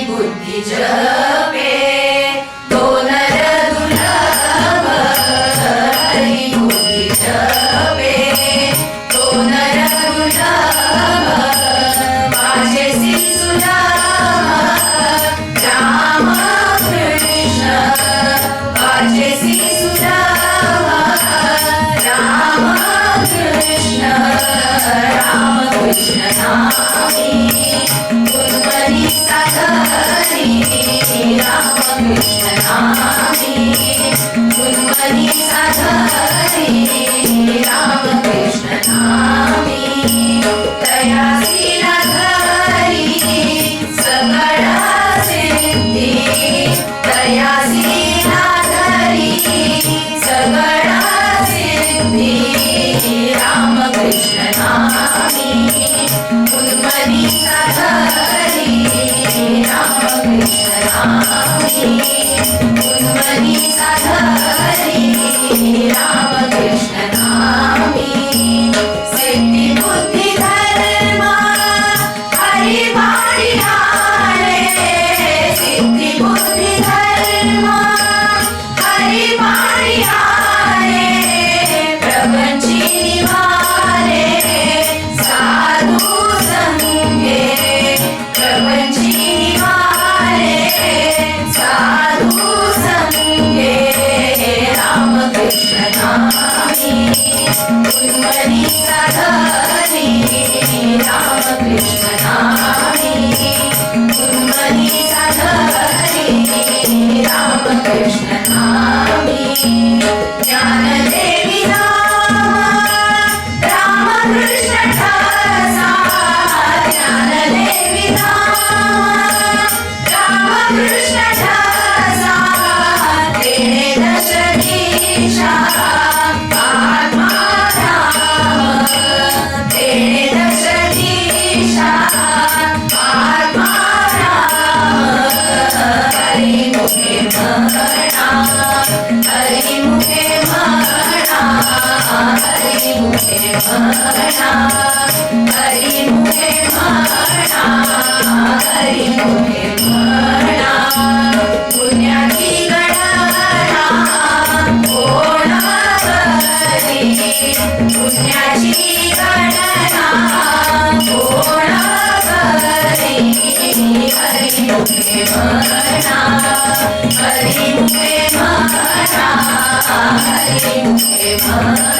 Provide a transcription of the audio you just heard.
बुद्धी जपे दोन दुर्लभ हरी बुद्धी जपे दोन दुर्लभ माझे सुलभ राम कृष्ण माझे सुलभ राम कृष्ण नामी गुरुमनी साधनी राम कृष्ण नामी गुरुमनी साधनी राम कृष्ण नामी तयासीला घरी सगळा सिद्धी तयासीला घरी सगळा सिद्धी राम कृष्ण नामी गुरुमनी साधनी राम कृष्ण नामी गुरुमनी साधनी राम कृष्ण नामी सिद्धी बुद्धी धर्म हरी बाणी आले सिद्धी बुद्धी धर्म हरी बाणी आले प्रपंची निवारे साधू संगे प्रपंची निवारे साधू संगे राम कृष्ण नामी गुरुमनी साधनी राम कृष्ण नामी गुरुमनी साधनी राम कृष्ण नामी ज्ञानदेवी राम कृष्ण ठसा ज्ञानदेवी राम कृष्ण ठसा तेने दशदीशा आत्मा राम तेने दशदीशा आत्मा राम हरि मुखे म्हणा हरि मुखे म्हणा हरि मुखे म्हणा हरि मुखे म्हणा हरि मुखे म्हणा पुण्याची गणना कोण करी पुण्याची गणना कोण करी हरि मुखे म्हणा हरि मुखे म्हणा हरि मुखे म्हणा